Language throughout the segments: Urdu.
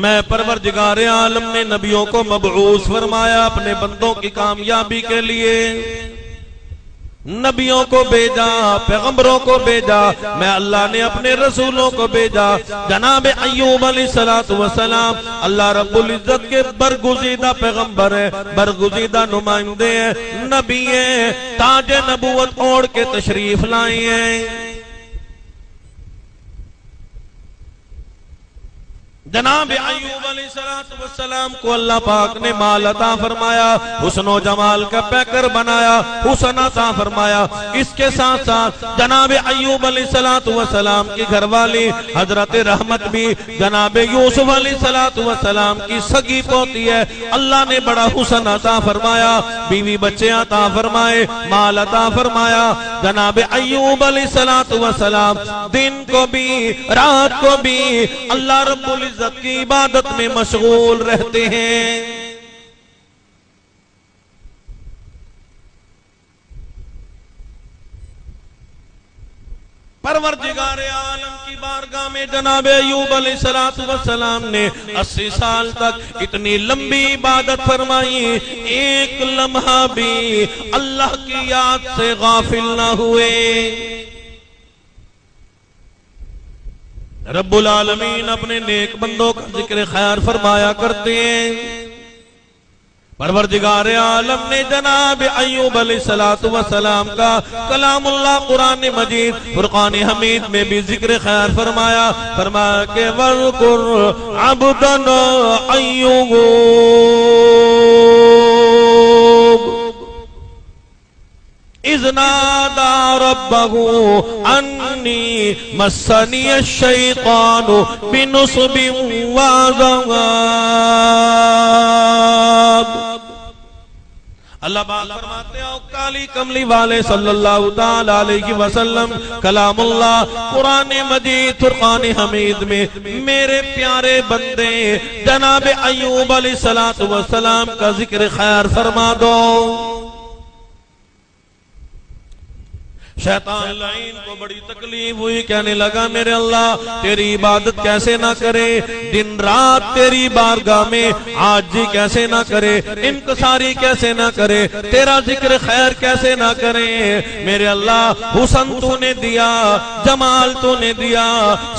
میں پروردگار عالم نے نبیوں کو مبعوث فرمایا اپنے بندوں کی کامیابی کے لیے، نبیوں کو بھیجا، پیغمبروں کو بھیجا، میں اللہ نے اپنے رسولوں کو بھیجا۔ جناب ایوب علیہ السلام اللہ رب العزت کے برگزیدہ پیغمبر ہے، برگزیدہ نمائندے ہیں، نبی ہیں، تاج نبوت اوڑھ کے تشریف لائے ہیں۔ جناب ایوب علیہ السلام کو اللہ پاک نے مال عطا فرمایا، حسن و جمال کا پیکر بنایا، حسن عطا فرمایا۔ اس کے ساتھ ساتھ جناب ایوب علیہ السلام کی گھر والی حضرت رحمت بھی جناب یوسف علیہ السلام کی سگی پوتی ہے، اللہ نے بڑا حسن عطا فرمایا، بیوی بچے عطا فرمائے، مال عطا فرمایا۔ جناب ایوب علیہ السلام دن کو بھی رات کو بھی اللہ رب العزت کی عبادت میں مشغول رہتے ہیں۔ پروردگار عالم کی بارگاہ میں جناب ایوب علیہ السلام نے 80 سال تک اتنی لمبی عبادت فرمائی، ایک لمحہ بھی اللہ کی یاد سے غافل نہ ہوئے۔ رب العالمین اپنے نیک بندوں کا ذکر خیر فرمایا کرتے ہیں۔ پروردگار عالم نے جناب ایوب علیہ السلام کا کلام اللہ قرآن مجید فرقان حمید میں بھی ذکر خیر فرمایا، فرمایا کہ وَاذْكُرْ عَبْدَنَا ایوب اذ نادى ربه انی مسنی الشیطان بنصب وعذاب۔ اللہ بات فرماتے ہیں کالی کملی والے صلی اللہ تعالی علیہ وسلم کلام اللہ قرآن مجید فرقان حمید میں میرے پیارے بندے جناب ایوب علیہ السلام کا ذکر خیر فرما دو۔ شیطان لعین کو بڑی تکلیف ہوئی، کہنے لگا میرے اللہ تیری عبادت کیسے نہ کرے، دن رات تیری بارگاہ میں عاجزی کیسے نہ کرے، انکساری کیسے نہ کرے، تیرا ذکر خیر کیسے نہ کرے۔ میرے اللہ حسن تو نے دیا، جمال تو نے دیا،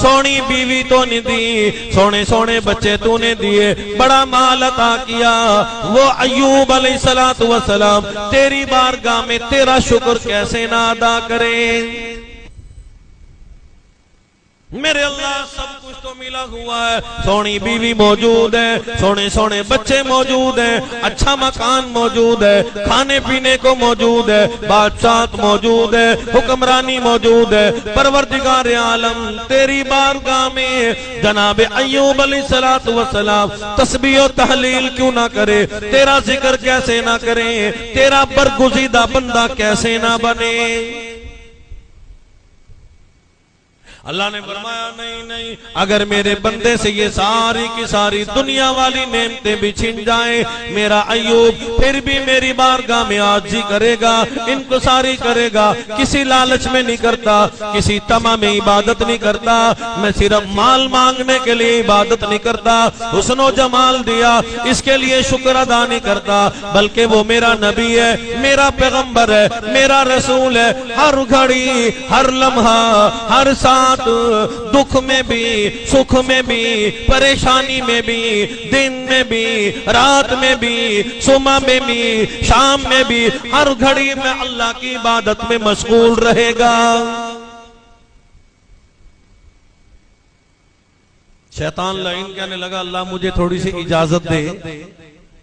سونی بیوی تو نے دی، سونے سونے بچے تو نے دیے، بڑا مال عطا کیا۔ وہ ایوب علیہ السلام تیری بارگاہ میں تیرا شکر کیسے نہ ادا کریں۔ میرے اللہ سب کچھ تو ملا ہوا ہے، سونی بیوی موجود ہے، سونے سونے بچے موجود ہیں، اچھا مکان موجود ہے، کھانے پینے کو موجود ہے، بادشاہت موجود ہے، حکمرانی موجود ہے۔ پروردگار عالم تیری بارگاہ میں جناب ایوب علیہ السلام تسبیح و تحلیل کیوں نہ کرے، تیرا ذکر کیسے نہ کرے، تیرا برگزیدہ بندہ کیسے نہ بنے۔ اللہ نے فرمایا نہیں، اگر میرے بندے سے یہ ساری کی ساری دنیا والی نعمتیں بھی چھن جائیں، میرا ایوب پھر بھی میری بارگاہ میں عاجزی کرے گا، انکساری کرے گا، کسی لالچ میں نہیں کرتا، کسی طمع میں عبادت نہیں کرتا، میں صرف مال مانگنے کے لیے عبادت نہیں کرتا، حسن و جمال دیا اس کے لیے شکر ادا نہیں کرتا، بلکہ وہ میرا نبی ہے، میرا پیغمبر ہے، میرا رسول ہے۔ ہر گھڑی، ہر لمحہ، ہر ساتھ، دکھ میں بھی، سکھ میں بھی، پریشانی میں بھی، دن میں بھی، رات میں بھی، صبح میں بھی، شام میں بھی، ہر گھڑی میں اللہ کی عبادت میں مشغول رہے گا۔ شیطان لعین کہنے لگا اللہ مجھے تھوڑی سی اجازت دے،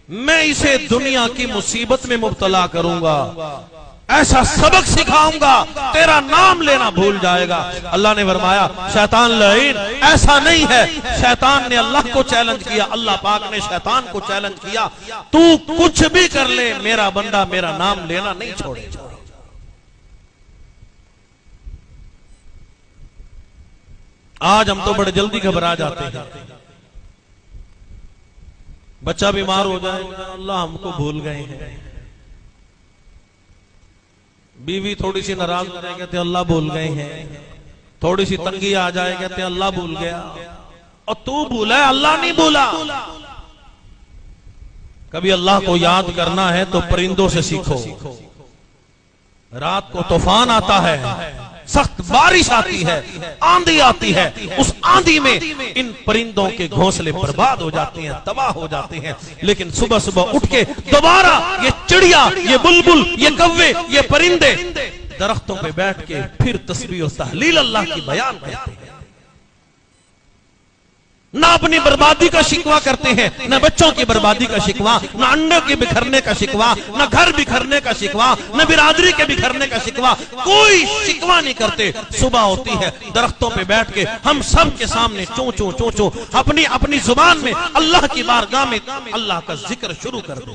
میں اسے دنیا کی مصیبت میں مبتلا کروں گا، ایسا سبق سکھاؤں گا تیرا نام لینا بھول جائے گا۔ اللہ نے فرمایا شیطان لعین ایسا نہیں ہے۔ شیطان نے اللہ کو چیلنج کیا، اللہ پاک نے شیطان کو چیلنج کیا، تو کچھ بھی کر لے میرا بندہ میرا نام لینا نہیں چھوڑے۔ آج ہم تو بڑے جلدی گھبرا جاتے ہیں، بچہ بیمار ہو جائے اللہ ہم کو بھول گئے ہیں، بیوی تھوڑی سی ناراض ہو جائے کہتے اللہ بھول گئے ہیں، تھوڑی سی تنگی آ جائے کہتے اللہ بھول گیا، اور تو بھولا ہے، اللہ نہیں بھولا۔ کبھی اللہ کو یاد کرنا ہے تو پرندوں سے سیکھو۔ رات کو طوفان آتا ہے، سخت بارش آتی ہے، آندھی آتی ہے، اس آندھی میں ان پرندوں کے گھونسلے برباد ہو جاتے ہیں، تباہ ہو جاتے ہیں، لیکن صبح صبح اٹھ کے دوبارہ یہ چڑیا، یہ بلبل، یہ کوے، یہ پرندے درختوں پہ بیٹھ کے پھر تسبیح و تحلیل اللہ کی بیان کرتے ہیں۔ نہ اپنی بربادی کا شکوہ کرتے ہیں، نہ بچوں کی بربادی کا شکوہ، نہ انڈوں کے بکھرنے کا شکوہ، نہ گھر بکھرنے کا شکوہ، نہ برادری کے بکھرنے کا شکوہ، کوئی شکوہ نہیں کرتے۔ صبح ہوتی ہے، درختوں پہ بیٹھ کے ہم سب کے سامنے چوں چوں چوں چوں اپنی زبان میں اللہ کی بارگاہ میں اللہ کا ذکر شروع کر دو۔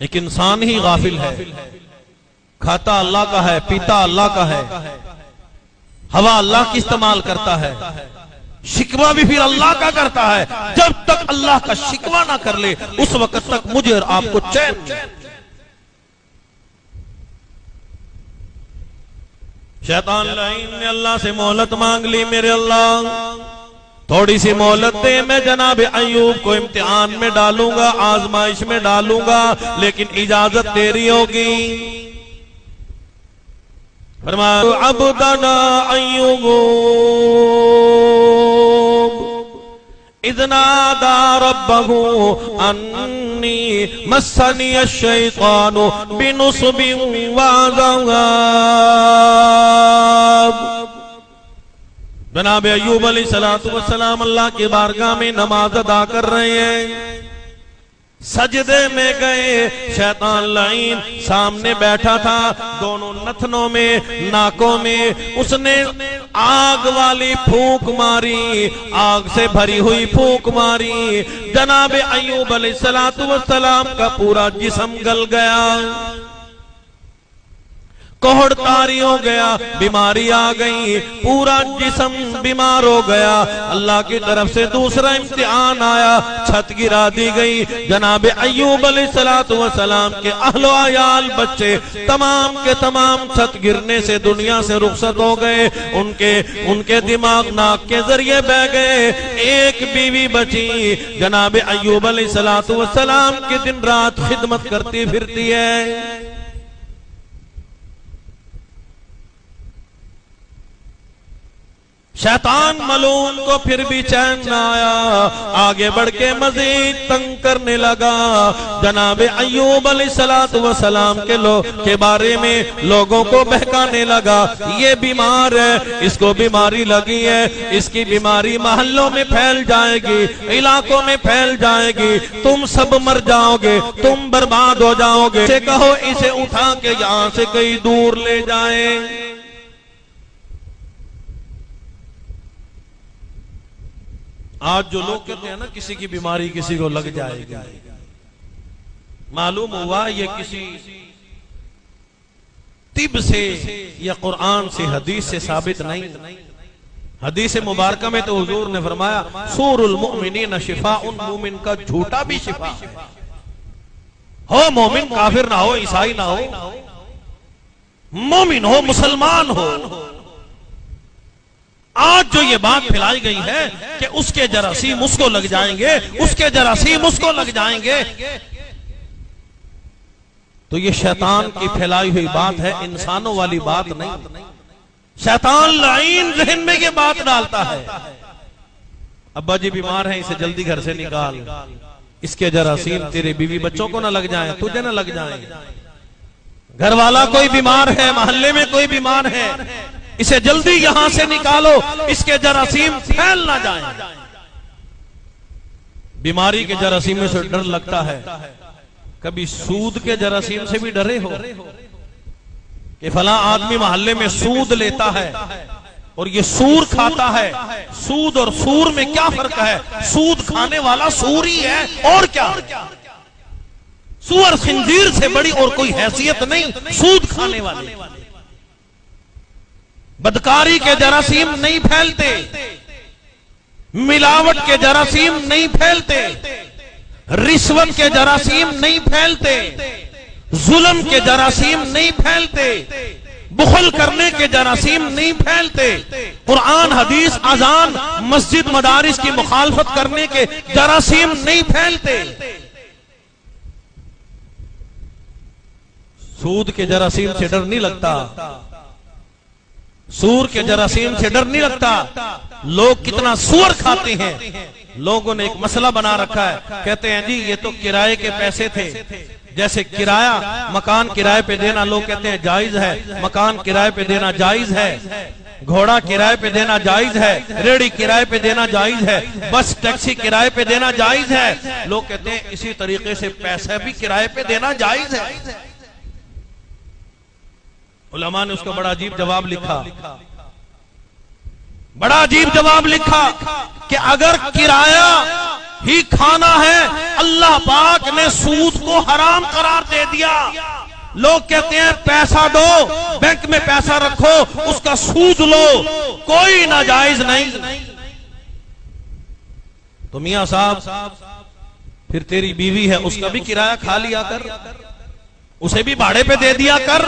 ایک انسان ہی غافل ہے، کھاتا اللہ کا ہے، پیتا اللہ کا ہے، ہوا اللہ کی استعمال کرتا ہے، شکوہ بھی پھر اللہ کا کرتا ہے۔ جب تک اللہ کا شکوہ نہ کر لے اس وقت تک مجھے اور آپ کو چین نہیں۔ شیطان لعین نے اللہ سے مہلت مانگ لی، میرے اللہ تھوڑی سی مہلت دے، میں جناب ایوب کو امتحان میں ڈالوں گا، آزمائش میں ڈالوں گا، لیکن اجازت تیری ہوگی۔ فرمایا عبدنا ایوب اذ نادى ربه انی مسنی الشیطان بنصب وعذاب۔ جناب ایوب علیہ السلام اللہ کی بارگاہ میں نماز ادا کر رہے ہیں، سجدے میں گئے، شیطان لعین سامنے بیٹھا تھا، دونوں نتنوں میں، ناکوں میں اس نے آگ والی پھونک ماری، آگ سے بھری ہوئی پھونک ماری، جناب ایوب علیہ السلام کا پورا جسم گل گیا، کوہڑ طاری ہو گیا، بیماری آ گئی، پورا جسم بیمار ہو گیا۔ اللہ کی طرف سے دوسرا امتحان آیا، چھت گرا دی گئی، جناب ایوب علیہ السلام کے اہل و عیال بچے تمام کے تمام چھت گرنے سے دنیا سے رخصت ہو گئے، ان کے دماغ ناک کے ذریعے بہ گئے، ایک بیوی بچی جناب ایوب علیہ السلام کی دن رات خدمت کرتی پھرتی ہے۔ شیطان ملعون کو پھر بھی چین نہ آیا، آگے بڑھ کے مزید تنگ کرنے لگا، جناب ایوب علیہ السلام کے بارے میں لوگوں کو بہکانے لگا، یہ بیمار ہے، اس کو بیماری لگی ہے، اس کی بیماری محلوں میں پھیل جائے گی، علاقوں میں پھیل جائے گی، تم سب مر جاؤ گے، تم برباد ہو جاؤ گے، اسے کہو اسے اٹھا کے یہاں سے کہیں دور لے جائیں۔ آج جو لوگ کہتے ہیں نا کسی کی بیماری کسی کو لگ جائے گی، معلوم ہوا یہ کسی طب سے یا قرآن سے حدیث سے ثابت نہیں۔ حدیث مبارکہ میں تو حضور نے فرمایا سور المؤمنین شفاء، مومن کا جھوٹا بھی شفا ہو، مومن کافر نہ ہو، عیسائی نہ ہو، مومن ہو، مسلمان ہو۔ آج جو یہ بات پھیلائی گئی ہے کہ اس کے جراثیم اس کو لگ جائیں گے، اس کے جراثیم اس کو لگ جائیں گے، تو یہ شیطان کی پھیلائی ہوئی بات ہے، انسانوں والی بات نہیں۔ شیطان لعین ذہن میں یہ بات ڈالتا ہے، ابا جی بیمار ہیں، اسے جلدی گھر سے نکال، اس کے جراثیم تیرے بیوی بچوں کو نہ لگ جائیں، تجھے نہ لگ جائیں، گھر والا کوئی بیمار ہے، محلے میں کوئی بیمار ہے، اسے جلدی یہاں سے نکالو، اس کے جراثیم پھیل نہ جائیں۔ بیماری کے جراثیم سے ڈر لگتا ہے، کبھی سود کے جراثیم سے بھی ڈرے ہو کہ فلاں آدمی محلے میں سود لیتا ہے اور یہ سور کھاتا ہے؟ سود اور سور میں کیا فرق ہے؟ سود کھانے والا سور ہی ہے، اور کیا؟ سور خنزیر سے بڑی اور کوئی حیثیت نہیں سود کھانے والے۔ بدکاری کے جراثیم نہیں پھیلتے، ملاوٹ کے جراثیم نہیں پھیلتے، رشوت کے جراثیم نہیں پھیلتے، ظلم کے جراثیم نہیں پھیلتے، بخل کرنے کے جراثیم نہیں پھیلتے، قرآن حدیث اذان مسجد مدارس کی مخالفت کرنے کے جراثیم نہیں پھیلتے، سود کے جراثیم سے ڈر نہیں لگتا، سور کے جراثیم سے ڈر نہیں لگتا۔ لوگ کتنا سور کھاتے ہیں، لوگوں نے ایک مسئلہ بنا رکھا ہے، کہتے ہیں جی یہ تو کرائے کے پیسے تھے، جیسے کرایہ مکان کرائے پہ دینا لوگ کہتے ہیں جائز ہے، مکان کرائے پہ دینا جائز ہے، گھوڑا کرائے پہ دینا جائز ہے، ریڑی کرائے پہ دینا جائز ہے، بس ٹیکسی کرائے پہ دینا جائز ہے۔ لوگ کہتے ہیں اسی طریقے سے پیسہ بھی کرائے پہ دینا جائز ہے۔ علماء نے اس کا بڑا عجیب جواب لکھا، بڑا عجیب جواب لکھا کہ اگر کرایہ ہی کھانا ہے، اللہ پاک نے سود کو حرام قرار دے دیا۔ لوگ کہتے ہیں پیسہ دو، بینک میں پیسہ رکھو، اس کا سود لو، کوئی ناجائز نہیں۔ تو میاں صاحب پھر تیری بیوی ہے، اس کا بھی کرایہ کھا لیا کر، اسے بھی بھاڑے پہ دے دیا کر۔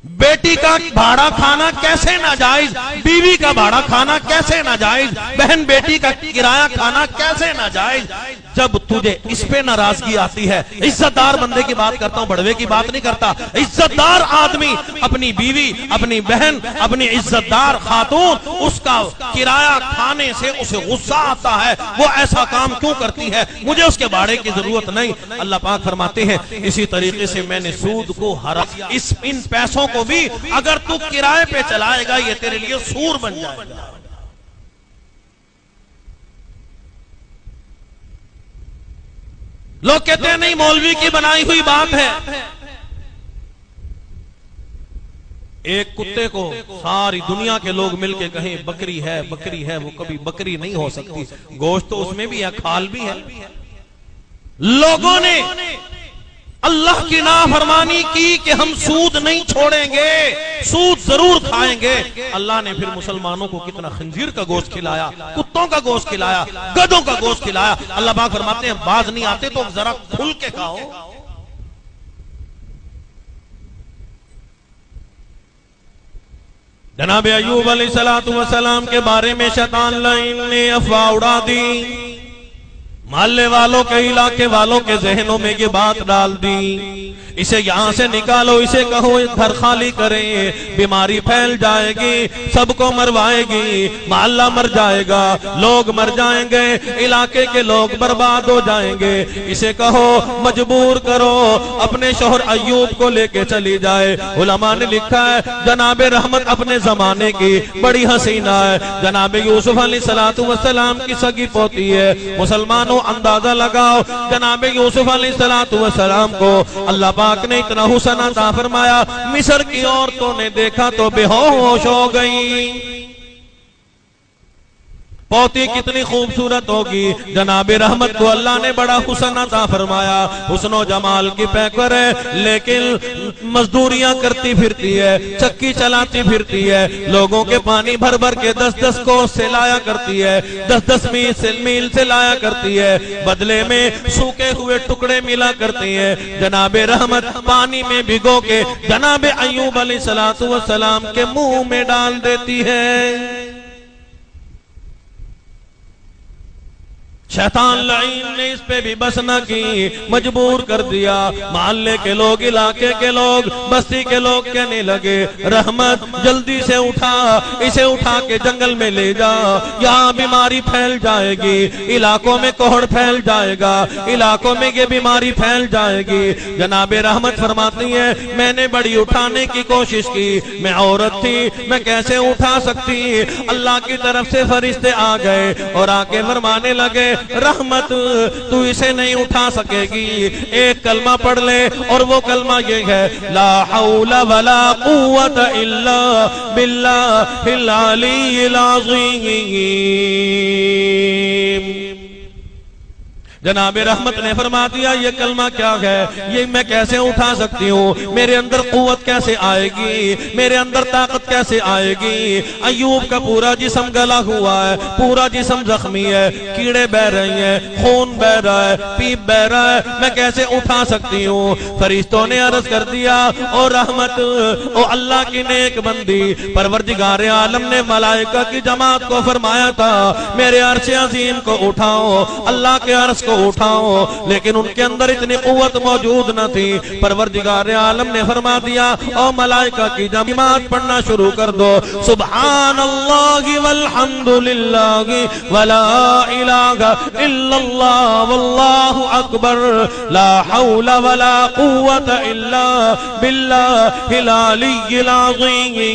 بیٹی کا بھاڑا کھانا کیسے ناجائز، بیوی کا بھاڑا کھانا کیسے ناجائز، بہن بیٹی کا کرایہ کھانا کیسے ناجائز؟ جب تجھے اس پہ ناراضگی آتی ہے، عزت دار بندے کی بات کرتا ہوں، بڑوے کی بات نہیں کرتا، عزت دار آدمی اپنی بیوی، اپنی بہن، اپنی عزت دار خاتون، اس کا کرایہ کھانے سے اسے غصہ آتا ہے، وہ ایسا کام کیوں کرتی ہے، مجھے اس کے بھاڑے کی ضرورت نہیں۔ اللہ پاک فرماتے ہیں اسی طریقے سے میں نے سود کو حرام، ان پیسوں کو بھی اگر تو کرائے پہ چلائے گا یہ تیرے لیے سور بن جائے گا۔ لوگ کہتے ہیں نہیں مولوی کی بنائی ہوئی بات ہے۔ ایک کتے کو ساری دنیا کے لوگ مل کے کہیں بکری ہے بکری ہے، وہ کبھی بکری نہیں ہو سکتی، گوشت تو اس میں بھی ہے، کھال بھی ہے۔ لوگوں نے اللہ کی نافرمانی کی کہ ہم سود نہیں چھوڑیں گے، سود ضرور کھائیں گے۔ اللہ نے پھر مسلمانوں کو کتنا خنزیر کا گوشت کھلایا، کتوں کا گوشت کھلایا، گدھوں کا گوشت کھلایا۔ اللہ پاک فرماتے ہیں باز نہیں آتے تو ذرا کھل کے کھاؤ۔ جناب ایوب علیہ السلام کے بارے میں شیطان لعین نے افواہ اڑا دی، محلے والوں کے علاقے والوں کے ذہنوں میں یہ بات ڈال دی، اسے یہاں سے نکالو، اسے کہو گھر خالی کریں، بیماری پھیل جائے گی، سب کو مروائے گی، محلہ مر جائے گا، لوگ مر جائیں گے، علاقے کے لوگ برباد ہو جائیں گے، اسے کہو مجبور کرو اپنے شوہر ایوب کو لے کے چلی جائے۔ علماء نے لکھا ہے جناب رحمت اپنے زمانے کی بڑی حسینہ ہے، جناب یوسف علیہ السلام کی سگی پوتی ہے۔ مسلمانوں اندازہ لگاؤ جناب یوسف علیہ السلام کو اللہ پاک نے اتنا حسن عطا فرمایا، مصر کی عورتوں نے دیکھا تو بے ہوش ہو گئی۔ پوتی کتنی خوبصورت ہوگی، جناب رحمت کو اللہ نے بڑا حسن عطا فرمایا، حسن و جمال کی پیکر ہے، لیکن مزدوریاں کرتی پھرتی ہے، چکی چلاتی پھرتی ہے، لوگوں کے پانی بھر بھر کے 10-10 کوس سے لایا کرتی ہے، 10-10 میل سے لایا کرتی ہے، بدلے میں سوکے ہوئے ٹکڑے ملا کرتی ہے۔ جناب رحمت پانی میں بھگو کے جناب ایوب علیہ السلام کے منہ میں ڈال دیتی ہے۔ شیطان لعین نے اس پہ بھی بس نہ کی، مجبور کر دیا۔ محلے کے لوگ، علاقے کے لوگ، بستی کے لوگ کہنے لگے رحمت جلدی سے اٹھا، اسے اٹھا کے جنگل میں لے جا، یہاں بیماری پھیل جائے گی، علاقوں میں کوہڑ پھیل جائے گا، علاقوں میں یہ بیماری پھیل جائے گی۔ جناب رحمت فرماتی ہے میں نے بڑی اٹھانے کی کوشش کی، میں عورت تھی، میں کیسے اٹھا سکتی؟ اللہ کی طرف سے فرشتے آ گئے اور آ کے فرمانے لگے رحمت تو اسے نہیں اٹھا سکے گی، ایک کلمہ پڑھ لے، اور وہ کلمہ یہ ہے لا حول ولا قوت الا باللہ العلی العظیم۔ جناب رحمت نے فرما دیا یہ کلمہ کیا ہے، یہ میں کیسے اٹھا سکتی ہوں، میرے اندر قوت کیسے آئے گی، میرے اندر طاقت کیسے آئے گی؟ ایوب کا پورا جسم گلا ہوا ہے، پورا جسم زخمی ہے، کیڑے بہ رہی ہیں، خون بہ رہا ہے، پیپ بہ رہا ہے، میں کیسے اٹھا سکتی ہوں؟ فرشتوں نے عرض کر دیا او رحمت، او اللہ کی نیک بندی، پروردگار عالم نے ملائکہ کی جماعت کو فرمایا تھا میرے عرش عظیم کو اٹھاؤ، اللہ کے عرش کو اٹھاؤ، لیکن ان کے اندر اتنی قوت موجود نہ تھی۔ پروردگار عالم نے فرما دیا او ملائکہ کی جماعت پڑھنا شروع کر دو، سبحان اللہ والحمد للہ ولا الہ الا اللہ واللہ اکبر لا حول ولا قوت الا باللہ العلی العظیم۔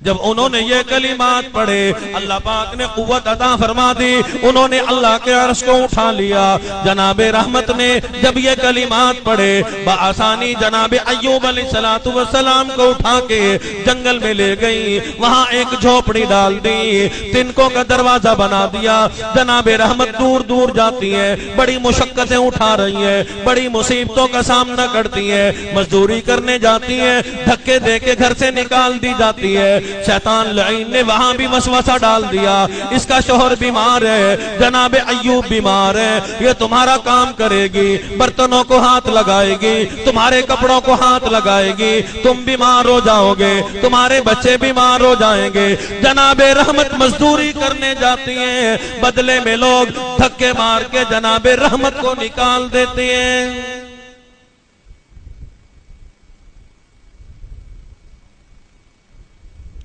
جب انہوں نے یہ کلمات پڑھے اللہ پاک نے قوت عطا فرما دی، انہوں نے اللہ کے عرش کو اٹھا لیا۔ جناب رحمت نے جب یہ کلمات پڑھے بآسانی جناب ایوب علیہ السلام کو اٹھا کے جنگل میں لے گئی، وہاں ایک جھوپڑی ڈال دی، تنکوں کا دروازہ بنا دیا۔ جناب رحمت دور دور جاتی ہے، بڑی مشقتیں اٹھا رہی ہے، بڑی مصیبتوں کا سامنا کرتی ہے، مزدوری کرنے جاتی ہے، دھکے دے کے گھر سے نکال دی جاتی ہے۔ شیطان لعین نے وہاں بھی وسوسہ ڈال دیا، اس کا شوہر بیمار ہے، جناب ایوب بیمار ہے، یہ تمہارا کام کرے گی، برتنوں کو ہاتھ لگائے گی، تمہارے کپڑوں کو ہاتھ لگائے گی، تم بیمار ہو جاؤ گے، تمہارے بچے بیمار ہو جائیں گے۔ جناب رحمت مزدوری کرنے جاتی ہیں، بدلے میں لوگ دھکے مار کے جناب رحمت کو نکال دیتے ہیں۔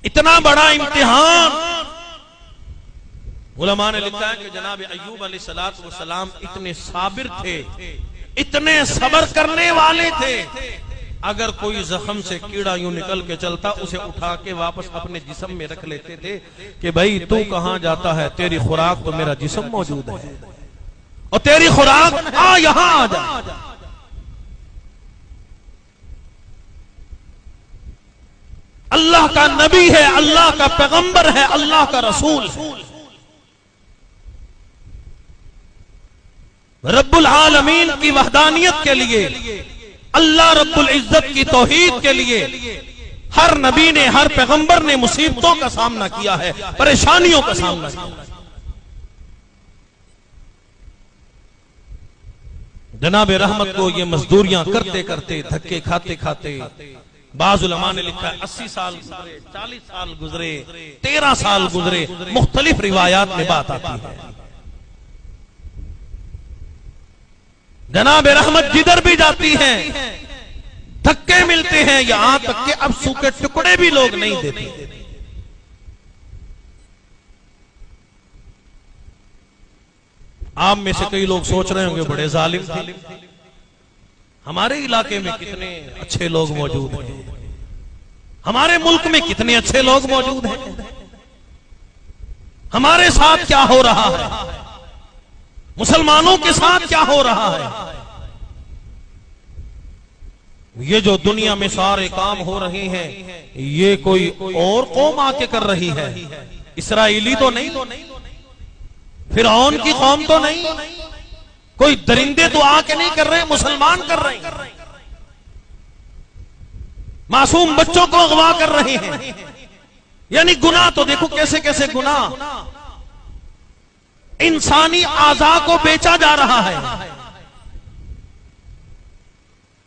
اتنا بڑا امتحان، علماء نے لکھا ہے کہ جناب ایوب علیہ السلام اتنے صابر تھے، اتنے صبر کرنے والے تھے، اگر کوئی زخم سے کیڑا یوں نکل کے چلتا اسے اٹھا کے واپس اپنے جسم میں رکھ لیتے تھے کہ بھائی تو کہاں جاتا ہے، تیری خوراک تو میرا جسم موجود ہے، اور تیری خوراک یہاں آ جا۔ اللہ کا نبی ہے، اللہ کا پیغمبر ہے، اللہ کا رسول ہے، رب العالمین کی وحدانیت کے لیے، اللہ رب العزت کی توحید کے لیے ہر نبی نے، ہر پیغمبر نے مصیبتوں کا سامنا کیا ہے، پریشانیوں کا سامنا کیا ہے۔ جناب رحمت کو یہ مزدوریاں کرتے کرتے، دھکے کھاتے کھاتے، بعض علماء نے لکھا ہے 80 سال گزرے، 40 سال گزرے، 13 سال گزرے، مختلف روایات میں بات آتی ہے۔ جناب رحمت جدھر بھی جاتی ہیں دھکے ملتے ہیں، یہاں تک کہ اب سوکھے ٹکڑے بھی لوگ نہیں دیتے۔ آپ میں سے کئی لوگ سوچ رہے ہوں گے بڑے ظالم تھے، ہمارے علاقے میں کتنے اچھے لوگ موجود ہیں، ہمارے ملک میں کتنے اچھے لوگ موجود ہیں، ہمارے ساتھ کیا ہو رہا ہے، مسلمانوں کے ساتھ کیا ہو رہا ہے۔ یہ جو دنیا میں سارے کام ہو رہے ہیں یہ کوئی اور قوم آ کے کر رہی ہے، اسرائیلی تو نہیں، فرعون کی قوم تو نہیں، کوئی درندے تو آ کے نہیں کر رہے، مسلمان کر رہے ہیں، معصوم بچوں کو اغوا کر رہے ہیں۔ یعنی گناہ تو دیکھو کیسے کیسے گناہ، انسانی اعضاء کو بیچا جا رہا ہے،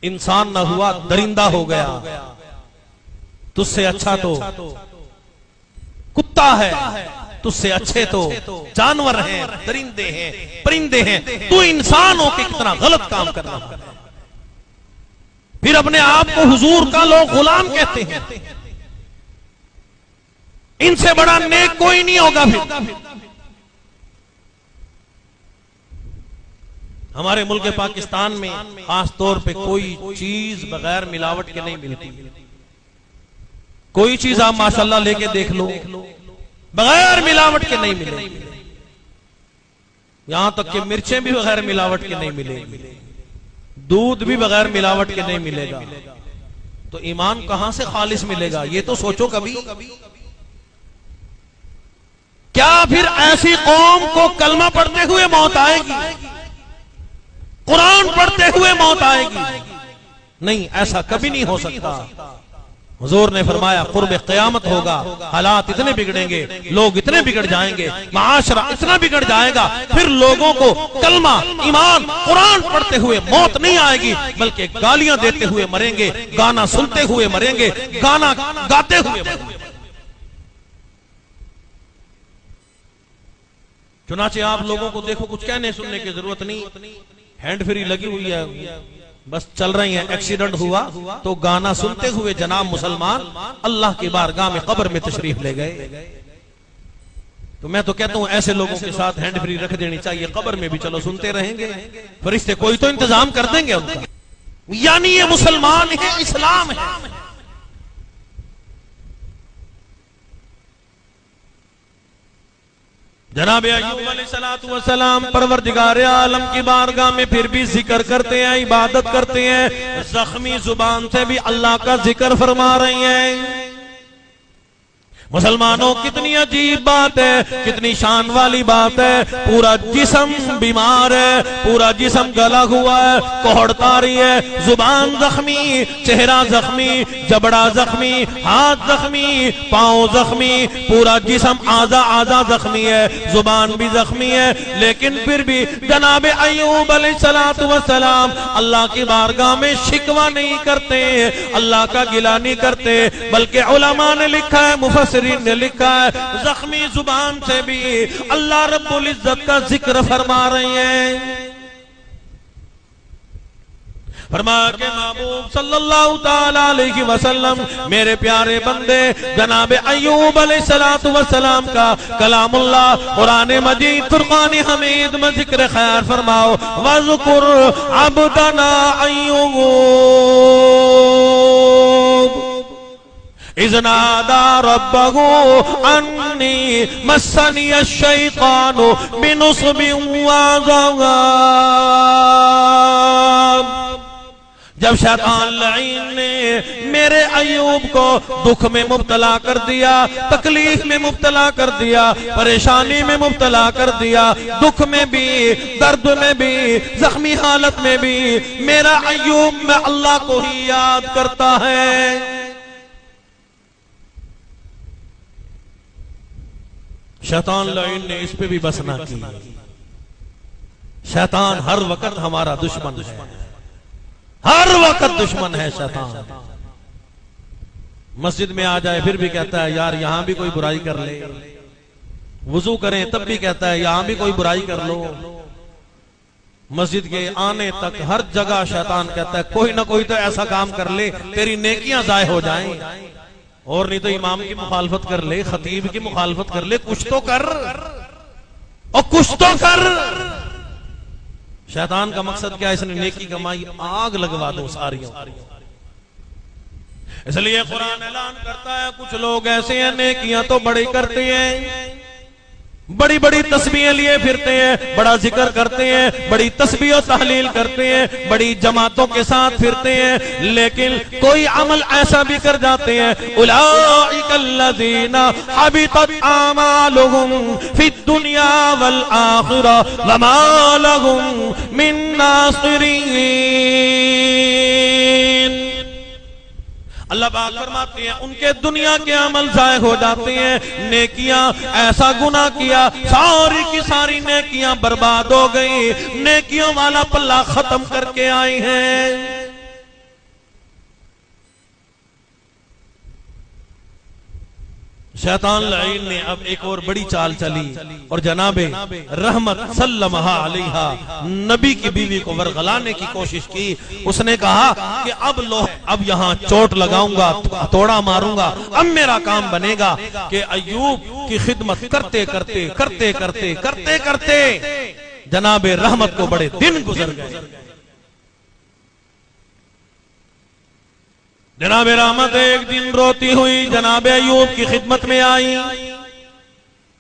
انسان نہ ہوا درندہ ہو گیا، تجھ سے اچھا تو کتا ہے، تجھ سے اچھے تو جانور ہیں، درندے ہیں، پرندے ہیں، تو انسان ہو کے کتنا غلط کام کر رہا ہے۔ پھر اپنے آپ کو حضور کا لوگ غلام کہتے ہیں، ان سے بڑا نیک کوئی نہیں ہوگا۔ پھر ہمارے ملک پاکستان میں خاص طور پہ کوئی چیز بغیر ملاوٹ کے نہیں ملتی، کوئی چیز آپ ماشاءاللہ لے کے دیکھ لو بغیر ملاوٹ کے نہیں ملے، یہاں تک کہ مرچیں بھی بغیر ملاوٹ کے نہیں ملے، دودھ بھی بغیر ملاوٹ کے نہیں ملے گا، تو ایمان کہاں سے خالص ملے گا؟ یہ تو سوچو کبھی کیا پھر ایسی قوم کو کلمہ پڑھتے ہوئے موت آئے گی؟ قرآن پڑھتے ہوئے موت آئے گی؟ نہیں، ایسا کبھی نہیں ہو سکتا۔ حضور نے فرمایا قرب قیامت ہوگا، حالات اتنے بگڑیں گے، لوگ اتنے بگڑ جائیں گے، معاشرہ اتنا بگڑ جائے گا، پھر لوگوں کو کلمہ، ایمان، قرآن پڑھتے ہوئے موت نہیں آئے گی، بلکہ گالیاں دیتے ہوئے مریں گے، گانا سنتے ہوئے مریں گے، گانا گاتے ہوئے مریں گے۔ چنانچہ آپ لوگوں کو دیکھو، کچھ کہنے سننے کی ضرورت نہیں، ہینڈ فری لگی ہوئی ہے، بس چل رہی ہیں۔ ایکسیڈنٹ ہوا تو گانا سنتے ہوئے جناب مسلمان اللہ کی بارگاہ میں قبر میں تشریف لے گئے۔ تو میں تو کہتا ہوں ایسے لوگوں کے ساتھ ہینڈ فری رکھ دینی چاہیے، قبر میں بھی چلو سنتے رہیں گے، فرشتے کوئی تو انتظام کر دیں گے ان کا۔ یعنی یہ مسلمان ہے، اسلام ہے۔ جناب ایوب علیہ السلام پروردگار عالم کی بارگاہ میں پھر بھی ذکر کرتے ہیں، عبادت کرتے ہیں، زخمی زبان سے بھی اللہ کا ذکر فرما رہی ہیں۔ مسلمانوں کتنی عجیب بات ہے، کتنی شان والی بات ہے، پورا جسم بیمار ہے، پورا جسم گلا ہوا ہے، کوہڑتا رہی ہے، زبان زخمی، چہرہ زخمی، جبڑا زخمی، ہاتھ زخمی، پاؤں زخمی، پورا جسم اعضاء زخمی ہے، زبان بھی زخمی ہے، لیکن پھر بھی جناب ایوب علیہ السلام اللہ کی بارگاہ میں شکوہ نہیں کرتے، اللہ کا گلہ نہیں کرتے، بلکہ علماء نے لکھا ہے، مفسرین نے لکھا ہے، زخمی زبان سے بھی اللہ رب العزت کا ذکر فرما رہی ہیں۔ فرمایا کہ محبوب صلی اللہ تعالی علیہ وسلم میرے پیارے بندے جناب ایوب علیہ السلام کا کلام اللہ قرآن مجید فرقان حمید میں ذکر خیر فرماؤ۔ وَذْكُرْ عَبْدَنَا أَيُّوبَ اِذْ نَادَى رَبَّهُ أَنِّي مَسَّنِيَ الشَّيْطَانُ بِنُصْبٍ وَعَذَابٍ۔ جب شیطان لعین نے میرے ایوب کو دکھ میں مبتلا کر دیا، تکلیف میں مبتلا کر دیا، پریشانی میں مبتلا کر دیا، دکھ میں بھی، درد میں بھی، زخمی حالت میں بھی میرا ایوب میں اللہ کو ہی یاد کرتا ہے۔ شیطان لعین نے اس پہ بھی بس نہ کی۔ شیطان ہر وقت ہمارا دشمن ہے، ہر وقت دشمن ہے شیطان۔ مسجد میں آ جائے پھر بھی کہتا ہے یار یہاں بھی کوئی برائی کر لے، وضو کریں تب بھی کہتا ہے یہاں بھی کوئی برائی کر لو۔ مسجد کے آنے تک ہر جگہ شیطان کہتا ہے کوئی نہ کوئی تو ایسا کام کر لے تیری نیکیاں ضائع ہو جائیں، اور نہیں تو امام کی مخالفت کر لے، خطیب کی مخالفت کر لے، کچھ تو کر اور کچھ تو کر۔ شیطان کا مقصد کیا؟ اس نے نیکی کمائی، آگ لگوا دو ساریوں۔ اس لیے قرآن اعلان کرتا ہے کچھ لوگ ایسے ہیں نیکیاں تو بڑی کرتے ہیں، بڑی بڑی تسبیحیں لیے پھرتے ہیں، بڑا ذکر کرتے ہیں، بڑی تسبیح و تحلیل کرتے ہیں، بڑی جماعتوں کے ساتھ پھرتے ہیں، لیکن کوئی عمل ایسا بھی کر جاتے ہیں اولئک الذین حبطت اعمالهم فی الدنیا والآخرہ وما لهم من ناصرین۔ اللہ پاک فرماتے ہیں ان کے دنیا کے عمل ضائع ہو جاتے ہیں، نیکیاں، ایسا گناہ کیا ساری کی ساری نیکیاں برباد ہو گئی، نیکیوں والا پلہ ختم کر کے آئی ہیں۔ شیطان لعین نے اب ایک اور بڑی چال چلی اور جناب رحمت سلمہ علیہا نبی کی بیوی کو ورغلانے کی کوشش کی۔ اس نے کہا کہ اب یہاں چوٹ لگاؤں گا، توڑا ماروں گا، اب میرا کام بنے گا کہ ایوب کی خدمت کرتے کرتے کرتے کرتے کرتے کرتے جناب رحمت کو بڑے دن گزر گئے۔ جناب رحمت ایک دن روتی ہوئی جناب ایوب کی خدمت میں آئی،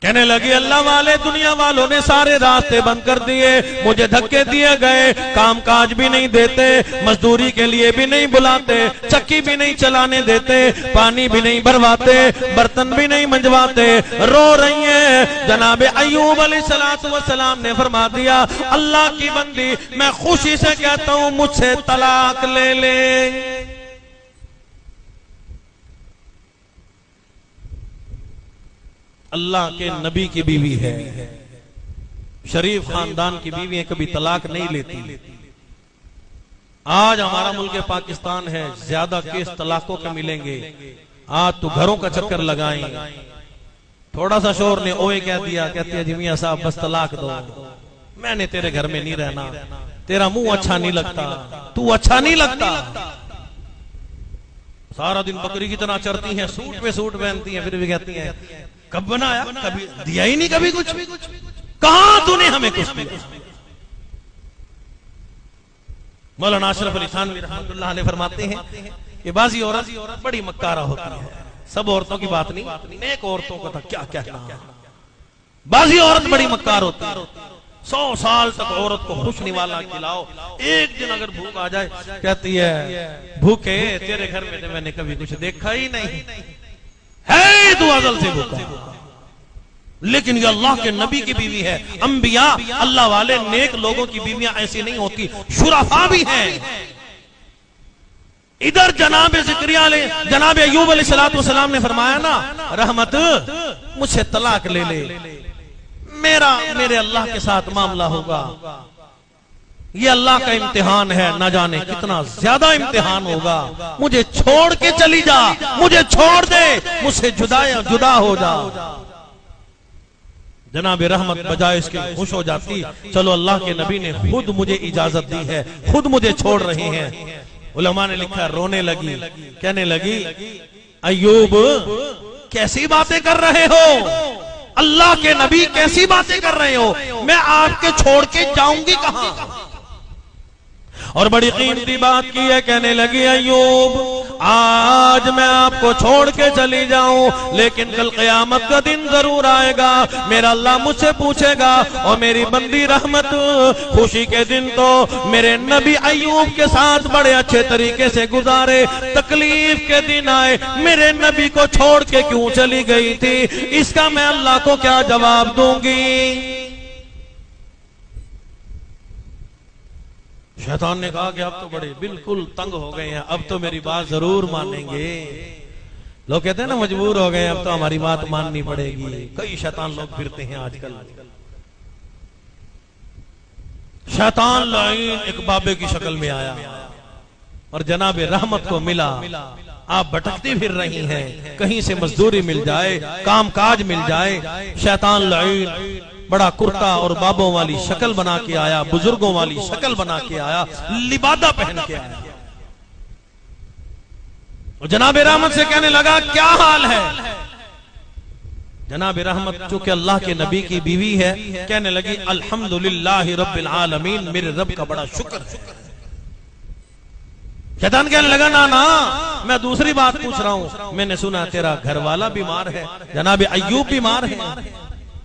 کہنے لگی اللہ والے دنیا والوں نے سارے راستے بند کر دیے، مجھے دھکے دیے گئے، کام کاج بھی نہیں دیتے، مزدوری کے لیے بھی نہیں بلاتے، چکی بھی نہیں چلانے دیتے، پانی بھی نہیں بھرواتے، برتن بھی نہیں منجواتے، رو رہی ہیں۔ جناب ایوب علیہ السلام نے فرما دیا اللہ کی بندی میں خوشی سے کہتا ہوں مجھ سے طلاق لے لے۔ اللہ کے نبی کی بیوی ہے، شریف خاندان کی بیوی کبھی طلاق نہیں لیتی۔ آج ہمارا ملک پاکستان ہے، زیادہ کیس طلاقوں کے ملیں گے۔ آج تو گھروں کا چکر لگائیں، تھوڑا سا شور نے اوے کہہ دیا، کہتی ہے جی میاں صاحب بس طلاق دو، میں نے تیرے گھر میں نہیں رہنا، تیرا منہ اچھا نہیں لگتا، تو اچھا نہیں لگتا۔ سارا دن بکری کی طرح چرتی ہیں، سوٹ پہ سوٹ پہنتی ہیں، پھر بھی کہتی ہیں کب بنایا، کبھی دیا ہی نہیں، کبھی کچھ کہاں تو نے ہمیں کچھ بھی۔ مولانا اشرف علی تھانوی رحمۃ اللہ علیہ فرماتے ہیں کہ بعضی عورت بڑی مکارہ ہوتی ہے، سب عورتوں کی بات نہیں، نیک عورتوں کا تھا کیا کہنا۔ بعضی عورت بڑی مکار ہوتی ہے، 100 سال تک عورت کو خوش نوالا کھلاؤ، ایک دن اگر بھوک آ جائے کہتی ہے بھوکے تیرے گھر میں نے کبھی کچھ دیکھا ہی نہیں ہے، تو ازل سے بھوکا۔ لیکن یہ اللہ کے نبی کی بیوی ہے۔ انبیاء اللہ والے نیک لوگوں کی بیویاں ایسی نہیں ہوتی، شرفاء بھی ہیں۔ ادھر جناب زکریا علیہ جناب ایوب علیہ السلام نے فرمایا نا رحمت مجھ سے طلاق لے لے، میرے اللہ کے ساتھ معاملہ ہوگا، یہ اللہ کا امتحان ہے، نہ جانے کتنا زیادہ امتحان ہوگا، مجھے چھوڑ کے چلی جا، مجھے چھوڑ دے، مجھ سے جدا ہو جا۔ جناب رحمت بجائے اس کے خوش ہو جاتی، چلو اللہ کے نبی نے خود مجھے اجازت دی ہے، خود مجھے چھوڑ رہے ہیں۔ علماء نے لکھا رونے لگی، کہنے لگی ایوب کیسی باتیں کر رہے ہو، اللہ کے نبی کیسی باتیں کر رہے ہو، میں آپ کے چھوڑ کے جاؤں گی کہاں۔ اور بڑی قیمتی بات کی ہے، کہنے لگی ایوب آج میں آپ کو چھوڑ کے چلی جاؤں، لیکن کل قیامت کا دن ضرور آئے گا، میرا اللہ مجھ سے پوچھے گا، اور میری بندی رحمت خوشی کے دن تو میرے نبی ایوب کے ساتھ بڑے اچھے طریقے سے گزارے، تکلیف کے دن آئے میرے نبی کو چھوڑ کے کیوں چلی گئی تھی، اس کا میں اللہ کو کیا جواب دوں گی۔ شیطان نے کہا کہ اب تو بڑے بالکل تنگ ہو گئے ہیں، اب تو میری بات ضرور مانیں گے۔ لوگ کہتے ہیں نا مجبور ہو گئے، اب تو ہماری بات ماننی پڑے گی۔ کئی شیطان لوگ پھرتے ہیں آج کل۔ شیطان لعین ایک بابے کی شکل میں آیا اور جناب رحمت کو ملا، آپ بھٹکتی پھر رہی ہیں، کہیں سے مزدوری مل جائے، کام کاج مل جائے۔ شیطان لعین بڑا کرتا اور بابوں والی شکل بنا کے آیا، بزرگوں والی شکل بنا کے آیا، لبادہ پہن کے آیا، اور جناب رحمت سے کہنے لگا کیا حال ہے۔ جناب رحمت چونکہ اللہ کے نبی کی بیوی ہے، کہنے لگی الحمدللہ رب العالمین، میرے رب کا بڑا شکر ہے۔ شیطان کہنے لگا نا میں دوسری بات پوچھ رہا ہوں، میں نے سنا تیرا گھر والا بیمار ہے، جناب ایوب بیمار ہے،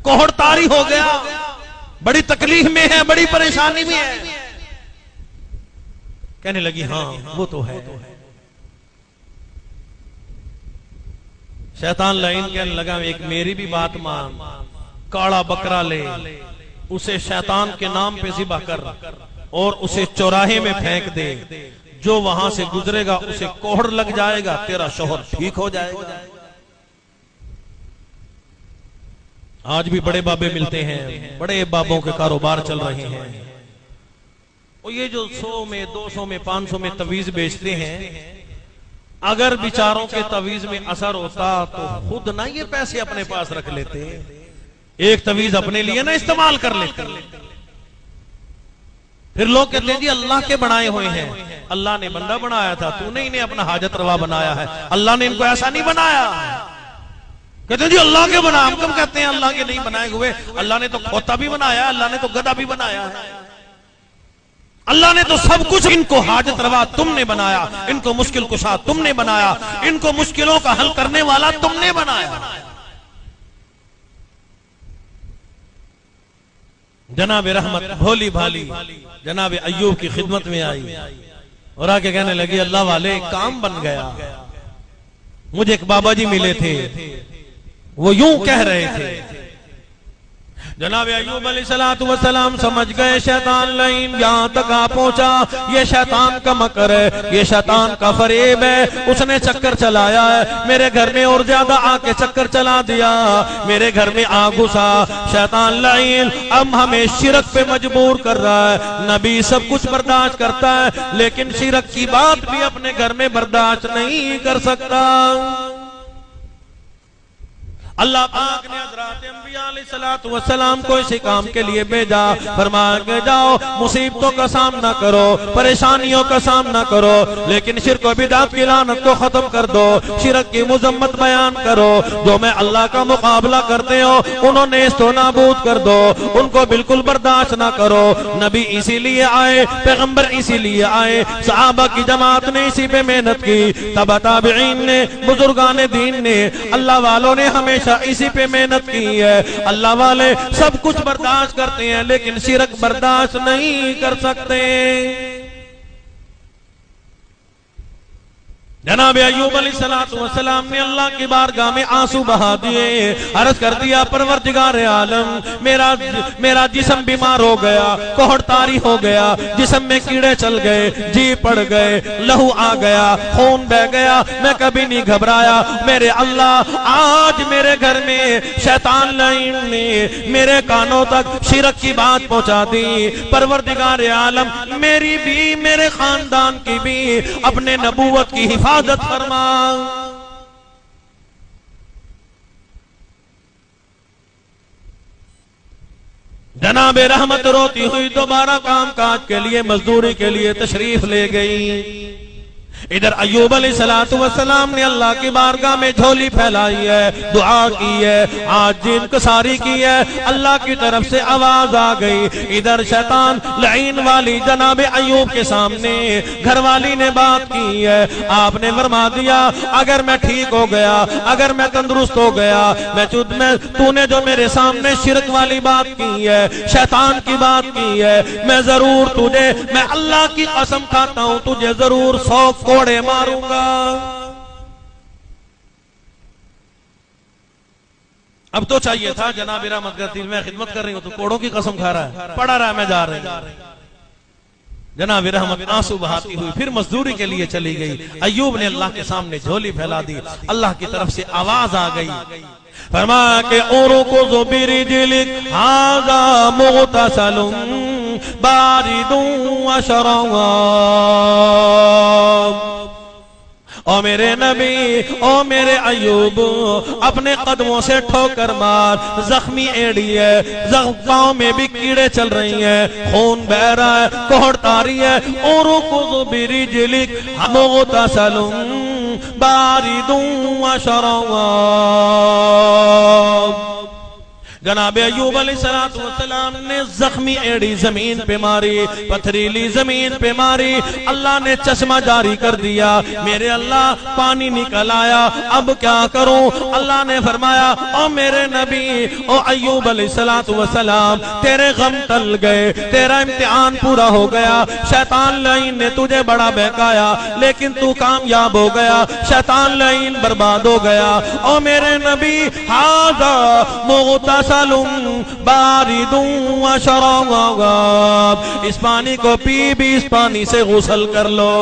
کوہڑ طاری ہو گیا، بڑی تکلیف میں ہے، بڑی پریشانی میں ہے۔ کہنے لگی ہاں وہ تو ہے۔ شیطان لعین کہنے لگا ایک میری بھی بات مان، کاڑا بکرا لے، اسے شیطان کے نام پہ ذبح کر اور اسے چوراہے میں پھینک دے، جو وہاں سے گزرے گا اسے کوہڑ لگ جائے گا، تیرا شوہر ٹھیک ہو جائے گا۔ آج بھی بڑے بابے ملتے ہیں، بڑے بابوں کے کاروبار چل رہے ہیں، اور یہ جو 100 میں 200 میں 500 میں تویز بیچتے ہیں، اگر بیچاروں کے تویز میں اثر ہوتا تو خود نہ یہ پیسے اپنے پاس رکھ لیتے، ایک تویز اپنے لیے نہ استعمال کر لیتے۔ پھر لوگ کہتے ہیں جی اللہ کے بنائے ہوئے ہیں، اللہ نے بندہ بنایا تھا، تو نے انہیں اپنا حاجت روا بنایا ہے، اللہ نے ان کو ایسا نہیں بنایا۔ کہتے ہیں جی اللہ کے بنا، ہم کم کہتے ہیں اللہ کے نہیں بنائے ہوئے، اللہ نے تو کھوتا بھی بنایا، اللہ نے تو گدھا بھی بنایا ہے، اللہ نے تو سب کچھ، ان کو حاجت روا تم نے بنایا، ان کو مشکل کشا تم نے بنایا، ان کو مشکلوں کا حل کرنے والا تم نے بنایا۔ جناب رحمت بھولی بھالی جناب ایوب کی خدمت میں آئی اور آ کے کہنے لگی اللہ والے کام بن گیا. مجھے ایک بابا جی ملے تھے، وہ یوں کہہ رہے تھے. جناب ایوب علیہ السلام سمجھ گئے شیطان لعین یہاں تک آ پہنچا، یہ شیطان کا مکر ہے، یہ شیطان کا فریب ہے. اس نے چکر چلایا ہے میرے گھر میں اور زیادہ آ کے چکر چلا دیا، میرے گھر میں آ گھسا. شیطان لعین اب ہمیں شرک پہ مجبور کر رہا ہے. نبی سب کچھ برداشت کرتا ہے لیکن شرک کی بات بھی اپنے گھر میں برداشت نہیں کر سکتا. اللہ پاک نے حضرات انبیاء علیہ السلام کو اسی کام کے لیے بھیجا. فرمایا کہ جاؤ مصیبتوں کا سامنا کرو، پریشانیوں کا سامنا کرو، لیکن شرک و بدعت کی لعنت کو ختم کر دو، شرک کی مذمت بیان کرو. جو میں اللہ کا مقابلہ کرتے ہو انہوں نے اس تو نابود کر دو، ان کو بالکل برداشت نہ کرو. نبی اسی لیے آئے، پیغمبر اسی لیے آئے، صحابہ کی جماعت نے اسی پہ محنت کی، تبع تابعین نے، بزرگان دین نے، اللہ والوں نے ہمیشہ اسی پہ محنت کی ہے. اللہ والے سب کچھ برداشت کرتے ہیں لیکن شرک برداشت نہیں کر سکتے. جناب ایوب علیہ السلام نے اللہ کی بارگاہ میں آنسو بہا دیے، عرض کر دیا پروردگار عالم میرا جسم بیمار ہو گیا، کوہڑ طاری ہو گیا، جسم میں کیڑے چل گئے، جی پڑ گئے، لہو آ گیا، خون بہ گیا، میں کبھی نہیں گھبرایا. میرے اللہ آج میرے گھر میں شیطان لعین نے میرے کانوں تک شرک کی بات پہنچا دی. پروردگار عالم میری بھی میرے خاندان کی بھی اپنے نبوت کی حفاظت فرما. جناب رحمت روتی ہوئی دوبارہ کام کاج کے لیے مزدوری کے لیے تشریف لے گئی. ادھر ایوب علیہ السلام نے اللہ کی بارگاہ میں جھولی پھیلائی ہے، دعا کی ہے، آج انکساری کی ہے. اللہ کی طرف سے آواز آ گئی. ادھر شیطان لعین والی جناب ایوب کے سامنے گھر والی نے بات کی ہے. آپ نے فرما دیا اگر میں ٹھیک ہو گیا، اگر میں تندرست ہو گیا، تو نے جو میرے سامنے شرک والی بات کی ہے، شیطان کی بات کی ہے، میں ضرور تجھے، میں اللہ کی قسم کھاتا ہوں تجھے ضرور 100 کوڑے ماروں گا. اب تو چاہیے تھا جناب رحمت کا دل میں خدمت کر رہی ہوں تو کوڑوں کی قسم کھا رہا ہے، پڑھا رہا ہے میں جا رہا ہوں. جناب رحمت آنسو بہاتی ہوئی پھر مزدوری کے لیے چلی گئی. ایوب نے اللہ کے سامنے جھولی پھیلا دی. اللہ کی طرف سے آواز آ گئی، فرمایا کہ اورکض برجلک ھذا مغتسل بارد وشراب. او میرے نبی، او میرے ایوب، اپنے قدموں سے ٹھوکر مار، زخمی ایڑی ہے، پاؤں میں بھی کیڑے چل رہی ہیں، خون بہ رہا ہے، کوہڑ طاری ہے. اورکض برجلک مغتسل بارد وشراب. جناب ایوب علیہ السلام نے زخمی ایڑی زمین پہ ماری، پتھریلی زمین پہ ماری. اللہ نے چشمہ جاری کر دیا، میرے اللہ پانی نکل آیا. اب کیا کروں؟ اللہ نے فرمایا او میرے نبی، او ایوب علیہ السلام، تیرے غم ٹل گئے، تیرا امتحان پورا ہو گیا. شیطان لعین نے تجھے بڑا بہکایا لیکن تو کامیاب ہو گیا، شیطان لعین برباد ہو گیا. او میرے نبی ھذا مغتسل بارد وشراب. اس پانی کو پی بھی، اس پانی سے غسل کر لو.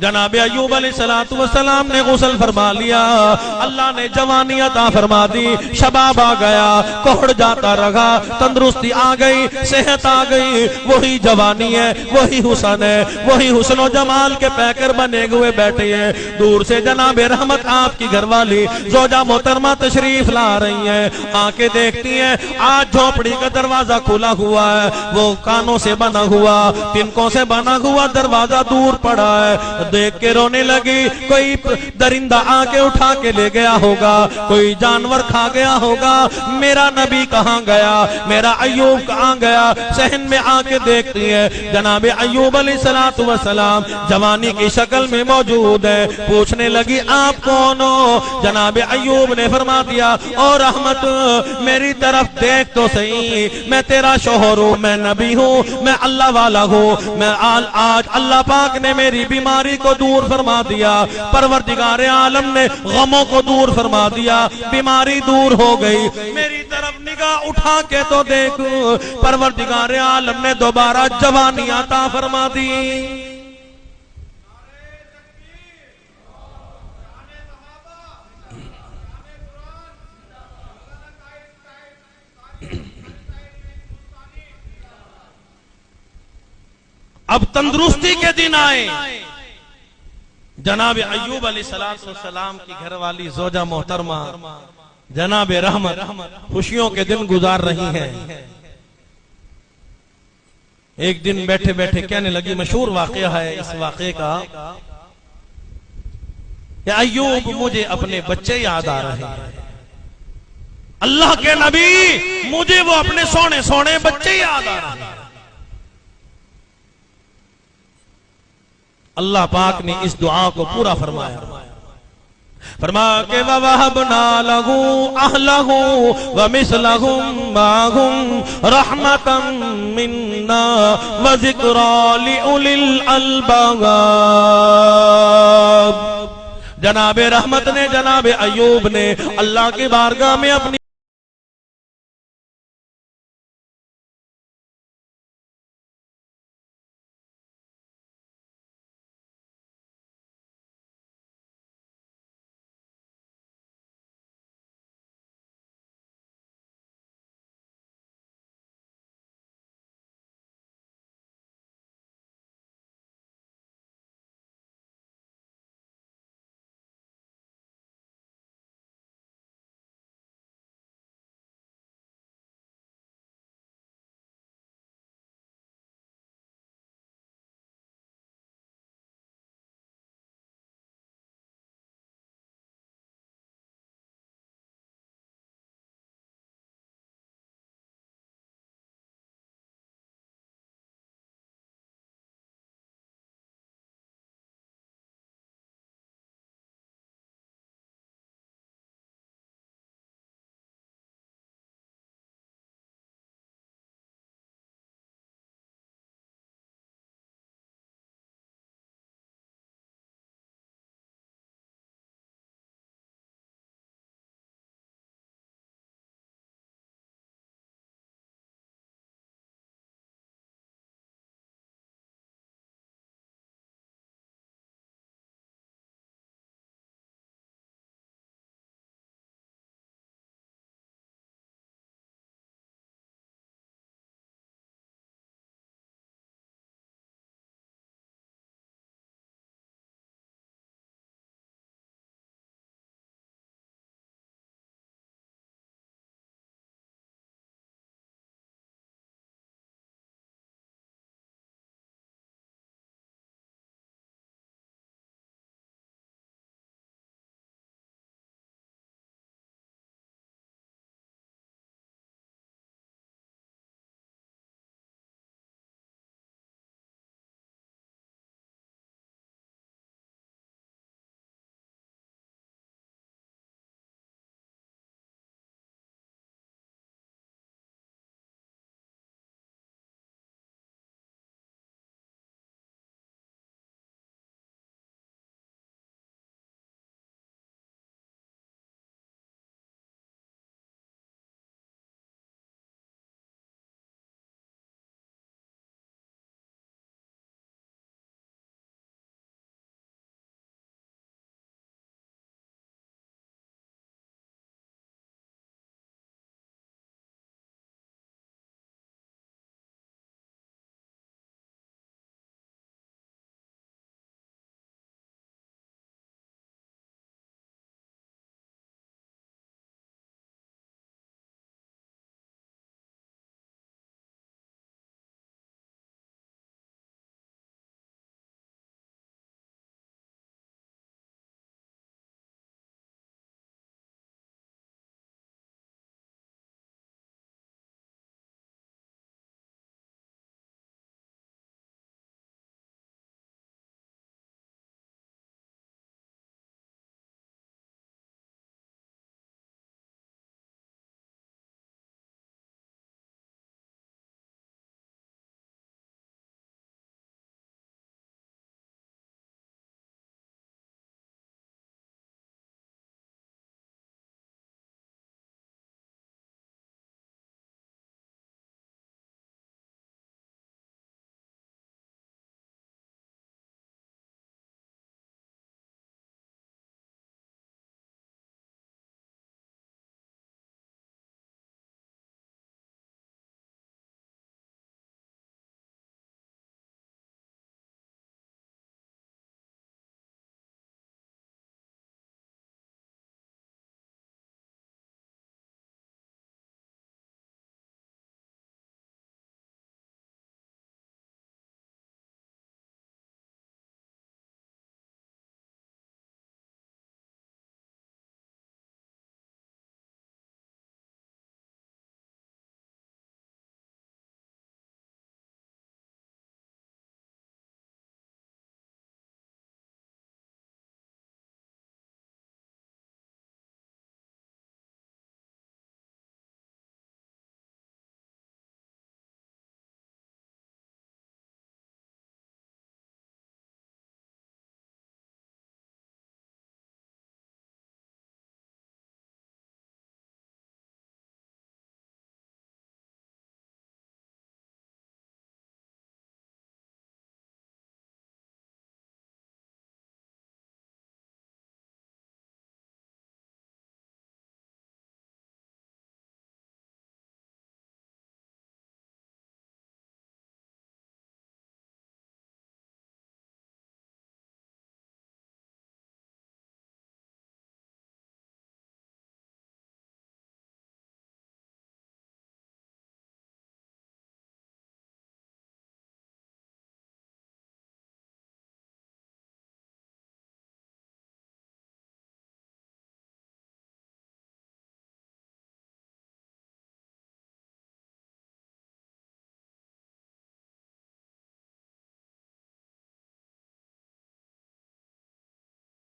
جناب ایوب علیہ السلام نے غسل فرما لیا. اللہ نے جوانی عطا فرما دی، شباب آ گیا، کوہڑ جاتا رہا، تندرستی آ گئی، صحت آ گئی. وہی جوانی ہے، وہی حسن ہے، وہی حسن و جمال کے پیکر بنے ہوئے بیٹھے ہیں. دور سے جناب رحمت آپ کی گھر والی زوجہ محترمہ تشریف لا رہی ہیں. آ کے دیکھتی ہیں آج جھوپڑی کا دروازہ کھلا ہوا ہے، وہ کانوں سے بنا ہوا، تنکوں سے بنا ہوا دروازہ دور پڑا ہے. دیکھ کے رونے لگی. کوئی درندہ آ کے اٹھا کے لے گیا ہوگا, کوئی جانور کھا گیا ہوگا, میرا نبی کہاں گیا, میرا ایوب کہاں گیا. صحن میں آ کے دیکھتی ہے جناب ایوب علیہ السلام جوانی کی شکل میں موجود ہے. پوچھنے لگی آپ کون ہو؟ جناب ایوب نے فرما دیا او رحمت میری طرف دیکھ تو صحیح, میں تیرا شوہر ہوں, میں نبی ہوں, میں اللہ والا ہوں. میں آج اللہ پاک نے میری بیماری کو دور فرما دیا, پروردگار عالم نے غموں کو دور فرما دیا, بیماری دور ہو گئی. میری طرف نگاہ اٹھا کے تو دیکھ, پروردگار عالم نے دوبارہ جوانی عطا فرما دی. اب تندرستی کے دن آئے. جناب ایوب علیہ السلام کی گھر والی زوجہ محترمہ جناب رحمت خوشیوں کے دن گزار رہی ہیں. ایک دن بیٹھے بیٹھے کہنے لگی, مشہور واقعہ ہے اس واقعے کا, کہ ایوب مجھے اپنے بچے یاد آ رہے ہیں. اللہ کے نبی مجھے وہ اپنے سونے سونے بچے یاد آ رہے ہیں. اللہ پاک نے اس دعا کو پورا فرمایا. فرمایا کہ وَوَهَبْنَا لَهُ أَهْلَهُ وَمِثْلَهُمْ مَعَهُمْ رَحْمَةً مِنَّا وَذِكْرَى لِأُولِي الْأَلْبَابِ. جناب رحمت نے, جناب ایوب نے اللہ کی بارگاہ میں اپنی